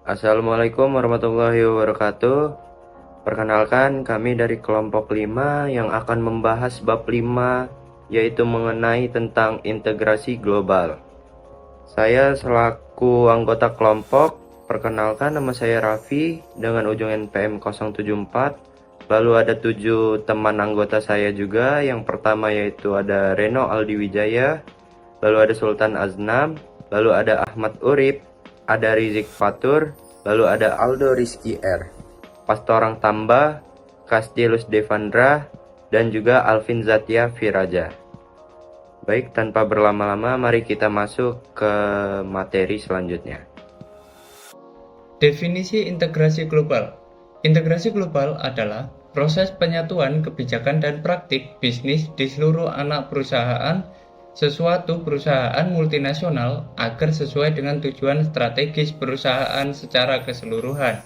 Assalamualaikum warahmatullahi wabarakatuh. Perkenalkan, kami dari kelompok 5 yang akan membahas bab 5, yaitu mengenai tentang integrasi global. Saya selaku anggota kelompok, perkenalkan nama saya Raffi dengan ujung NPM 074. Lalu ada 7 teman anggota saya juga. Yang pertama yaitu ada Reno Aldi Wijaya, lalu ada Sultan Aznam, lalu ada Ahmad Urip, ada Rizik Fatur, lalu ada Aldo Rizky R, Pastorang Tamba, Kastilus Devandra, dan juga Alvin Zatia Viraja. Baik, tanpa berlama-lama, mari kita masuk ke materi selanjutnya. Definisi integrasi global. Integrasi global adalah proses penyatuan kebijakan dan praktik bisnis di seluruh anak perusahaan sesuatu perusahaan multinasional agar sesuai dengan tujuan strategis perusahaan secara keseluruhan.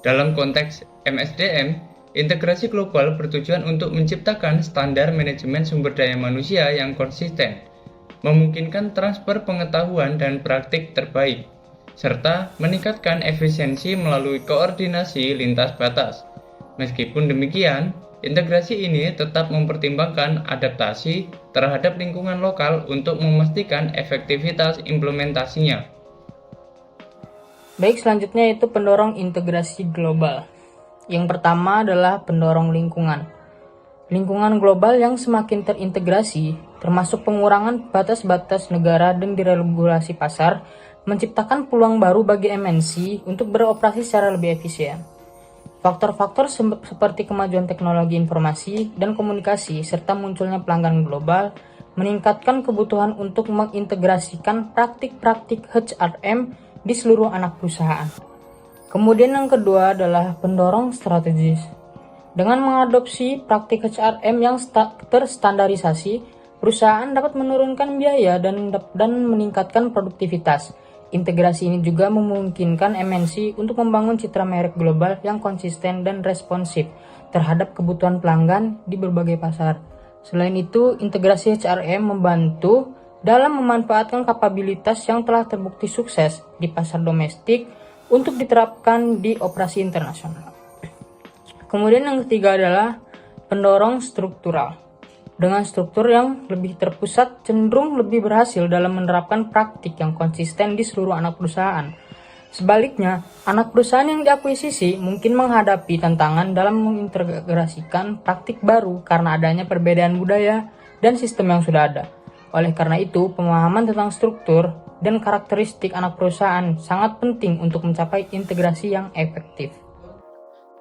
Dalam konteks MSDM, integrasi global bertujuan untuk menciptakan standar manajemen sumber daya manusia yang konsisten, memungkinkan transfer pengetahuan dan praktik terbaik, serta meningkatkan efisiensi melalui koordinasi lintas batas. Meskipun demikian, integrasi ini tetap mempertimbangkan adaptasi terhadap lingkungan lokal untuk memastikan efektivitas implementasinya. Baik, selanjutnya itu pendorong integrasi global. Yang pertama adalah pendorong lingkungan. Lingkungan global yang semakin terintegrasi, termasuk pengurangan batas-batas negara dan deregulasi pasar, menciptakan peluang baru bagi MNC untuk beroperasi secara lebih efisien. Faktor-faktor seperti kemajuan teknologi informasi dan komunikasi serta munculnya pelanggan global meningkatkan kebutuhan untuk mengintegrasikan praktik-praktik HRM di seluruh anak perusahaan. Kemudian yang kedua adalah pendorong strategis. Dengan mengadopsi praktik HRM yang terstandarisasi, perusahaan dapat menurunkan biaya dan meningkatkan produktivitas. Integrasi ini juga memungkinkan MNC untuk membangun citra merek global yang konsisten dan responsif terhadap kebutuhan pelanggan di berbagai pasar. Selain itu, integrasi HRM membantu dalam memanfaatkan kapabilitas yang telah terbukti sukses di pasar domestik untuk diterapkan di operasi internasional. Kemudian yang ketiga adalah pendorong struktural. Dengan struktur yang lebih terpusat, cenderung lebih berhasil dalam menerapkan praktik yang konsisten di seluruh anak perusahaan. Sebaliknya, anak perusahaan yang diakuisisi mungkin menghadapi tantangan dalam mengintegrasikan praktik baru karena adanya perbedaan budaya dan sistem yang sudah ada. Oleh karena itu, pemahaman tentang struktur dan karakteristik anak perusahaan sangat penting untuk mencapai integrasi yang efektif.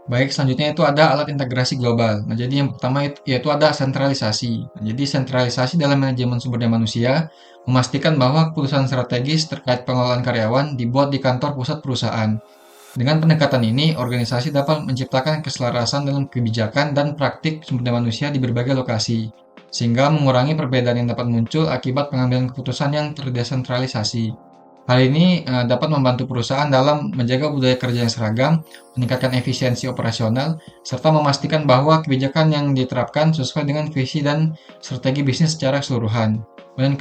Baik, selanjutnya itu ada alat integrasi global. Nah, jadi yang pertama yaitu ada sentralisasi. Nah, jadi sentralisasi dalam manajemen sumber daya manusia memastikan bahwa keputusan strategis terkait pengelolaan karyawan dibuat di kantor pusat perusahaan. Dengan pendekatan ini, organisasi dapat menciptakan keselarasan dalam kebijakan dan praktik sumber daya manusia di berbagai lokasi, sehingga mengurangi perbedaan yang dapat muncul akibat pengambilan keputusan yang terdesentralisasi. Hal ini dapat membantu perusahaan dalam menjaga budaya kerja yang seragam, meningkatkan efisiensi operasional, serta memastikan bahwa kebijakan yang diterapkan sesuai dengan visi dan strategi bisnis secara keseluruhan. Dan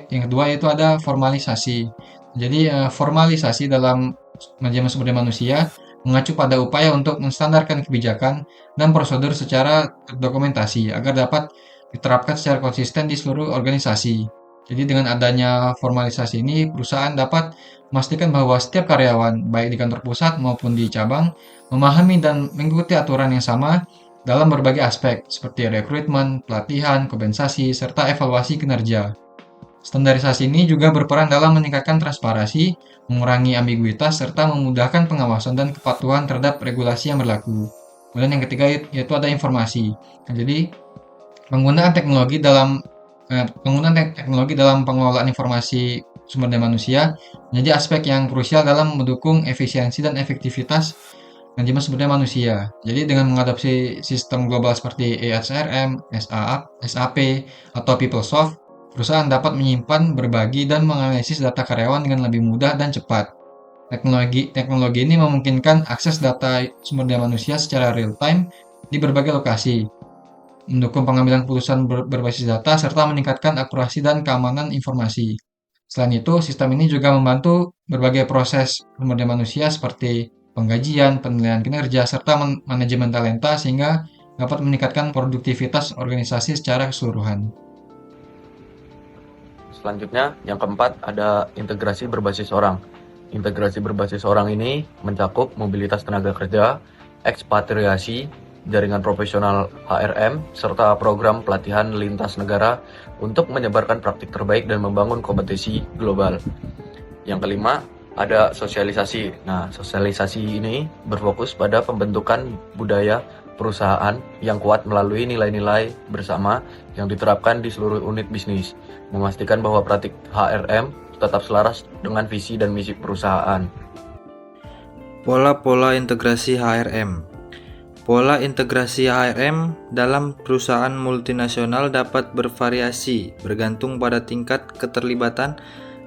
yang kedua yaitu ada formalisasi. Jadi formalisasi dalam manajemen sumber daya manusia mengacu pada upaya untuk menstandarkan kebijakan dan prosedur secara terdokumentasi agar dapat diterapkan secara konsisten di seluruh organisasi. Jadi dengan adanya formalisasi ini, perusahaan dapat memastikan bahwa setiap karyawan, baik di kantor pusat maupun di cabang, memahami dan mengikuti aturan yang sama dalam berbagai aspek, seperti rekrutmen, pelatihan, kompensasi, serta evaluasi kinerja. Standarisasi ini juga berperan dalam meningkatkan transparansi, mengurangi ambiguitas, serta memudahkan pengawasan dan kepatuhan terhadap regulasi yang berlaku. Kemudian yang ketiga yaitu ada informasi. Nah, jadi penggunaan teknologi dalam pengelolaan informasi sumber daya manusia menjadi aspek yang krusial dalam mendukung efisiensi dan efektivitas manajemen sumber daya manusia. Jadi dengan mengadopsi sistem global seperti EHRM, SAP, atau PeopleSoft, perusahaan dapat menyimpan, berbagi, dan menganalisis data karyawan dengan lebih mudah dan cepat. Teknologi ini memungkinkan akses data sumber daya manusia secara real-time di berbagai lokasi, mendukung pengambilan keputusan berbasis data, serta meningkatkan akurasi dan keamanan informasi. Selain itu, sistem ini juga membantu berbagai proses sumber daya manusia seperti penggajian, penilaian kinerja, serta manajemen talenta sehingga dapat meningkatkan produktivitas organisasi secara keseluruhan. Selanjutnya, yang keempat ada integrasi berbasis orang. Integrasi berbasis orang ini mencakup mobilitas tenaga kerja, ekspatriasi, jaringan profesional HRM, serta program pelatihan lintas negara untuk menyebarkan praktik terbaik dan membangun kompetisi global. Yang kelima, ada sosialisasi. Nah, sosialisasi ini berfokus pada pembentukan budaya perusahaan yang kuat melalui nilai-nilai bersama yang diterapkan di seluruh unit bisnis, memastikan bahwa praktik HRM tetap selaras dengan visi dan misi perusahaan. Pola-pola integrasi HRM. Pola integrasi HRM dalam perusahaan multinasional dapat bervariasi bergantung pada tingkat keterlibatan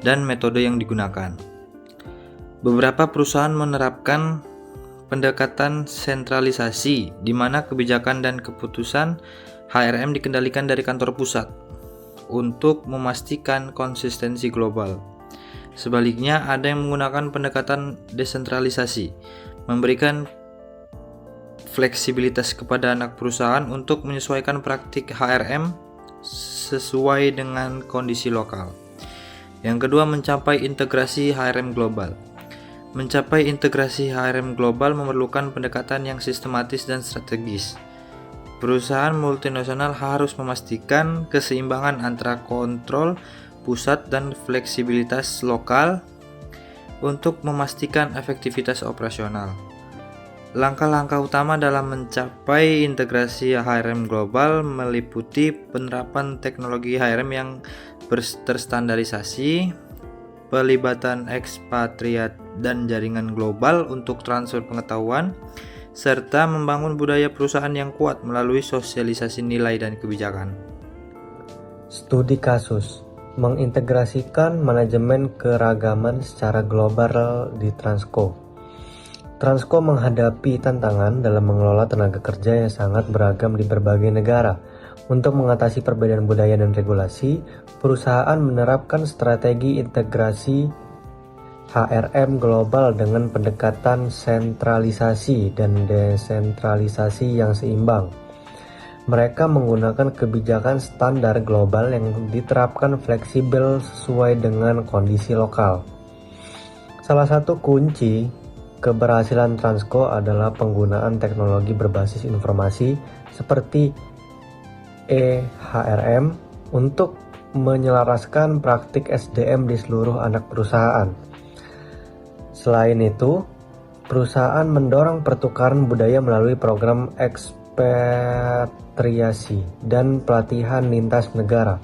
dan metode yang digunakan. Beberapa perusahaan menerapkan pendekatan sentralisasi di mana kebijakan dan keputusan HRM dikendalikan dari kantor pusat untuk memastikan konsistensi global. Sebaliknya, ada yang menggunakan pendekatan desentralisasi, memberikan fleksibilitas kepada anak perusahaan untuk menyesuaikan praktik HRM sesuai dengan kondisi lokal. Yang kedua, mencapai integrasi HRM global. Mencapai integrasi HRM global memerlukan pendekatan yang sistematis dan strategis. Perusahaan multinasional harus memastikan keseimbangan antara kontrol pusat dan fleksibilitas lokal untuk memastikan efektivitas operasional. Langkah-langkah utama dalam mencapai integrasi HRM global meliputi penerapan teknologi HRM yang terstandarisasi, pelibatan ekspatriat dan jaringan global untuk transfer pengetahuan, serta membangun budaya perusahaan yang kuat melalui sosialisasi nilai dan kebijakan. Studi kasus mengintegrasikan manajemen keragaman secara global di Transco. Transco menghadapi tantangan dalam mengelola tenaga kerja yang sangat beragam di berbagai negara. Untuk mengatasi perbedaan budaya dan regulasi, perusahaan menerapkan strategi integrasi HRM global dengan pendekatan sentralisasi dan desentralisasi yang seimbang. Mereka menggunakan kebijakan standar global yang diterapkan fleksibel sesuai dengan kondisi lokal. Salah satu kunci keberhasilan Transco adalah penggunaan teknologi berbasis informasi seperti HRM untuk menyelaraskan praktik SDM di seluruh anak perusahaan. Selain itu, perusahaan mendorong pertukaran budaya melalui program ekspatriasi dan pelatihan lintas negara,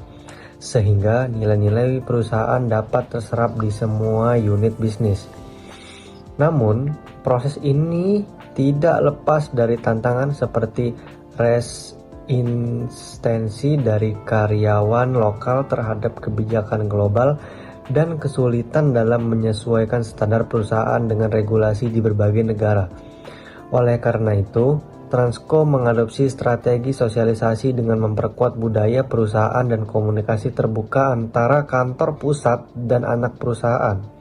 sehingga nilai-nilai perusahaan dapat terserap di semua unit bisnis. Namun, proses ini tidak lepas dari tantangan seperti resistensi dari karyawan lokal terhadap kebijakan global dan kesulitan dalam menyesuaikan standar perusahaan dengan regulasi di berbagai negara. Oleh karena itu, Transco mengadopsi strategi sosialisasi dengan memperkuat budaya perusahaan dan komunikasi terbuka antara kantor pusat dan anak perusahaan.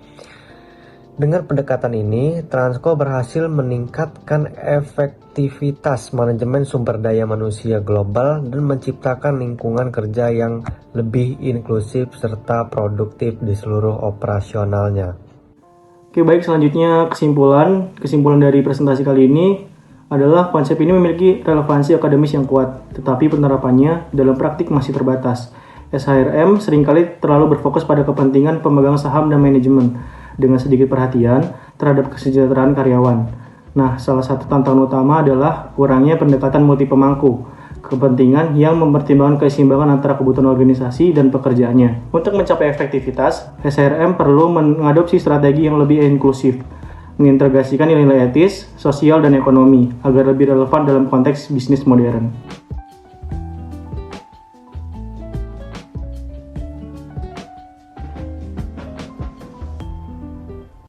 Dengan pendekatan ini, Transco berhasil meningkatkan efektivitas manajemen sumber daya manusia global dan menciptakan lingkungan kerja yang lebih inklusif serta produktif di seluruh operasionalnya. Oke, baik, selanjutnya kesimpulan dari presentasi kali ini adalah konsep ini memiliki relevansi akademis yang kuat, tetapi penerapannya dalam praktik masih terbatas. SHRM seringkali terlalu berfokus pada kepentingan pemegang saham dan manajemen, dengan sedikit perhatian terhadap kesejahteraan karyawan. Nah, salah satu tantangan utama adalah kurangnya pendekatan multi pemangku kepentingan yang mempertimbangkan keseimbangan antara kebutuhan organisasi dan pekerjaannya. Untuk mencapai efektivitas, SHRM perlu mengadopsi strategi yang lebih inklusif, mengintegrasikan nilai-nilai etis, sosial, dan ekonomi agar lebih relevan dalam konteks bisnis modern.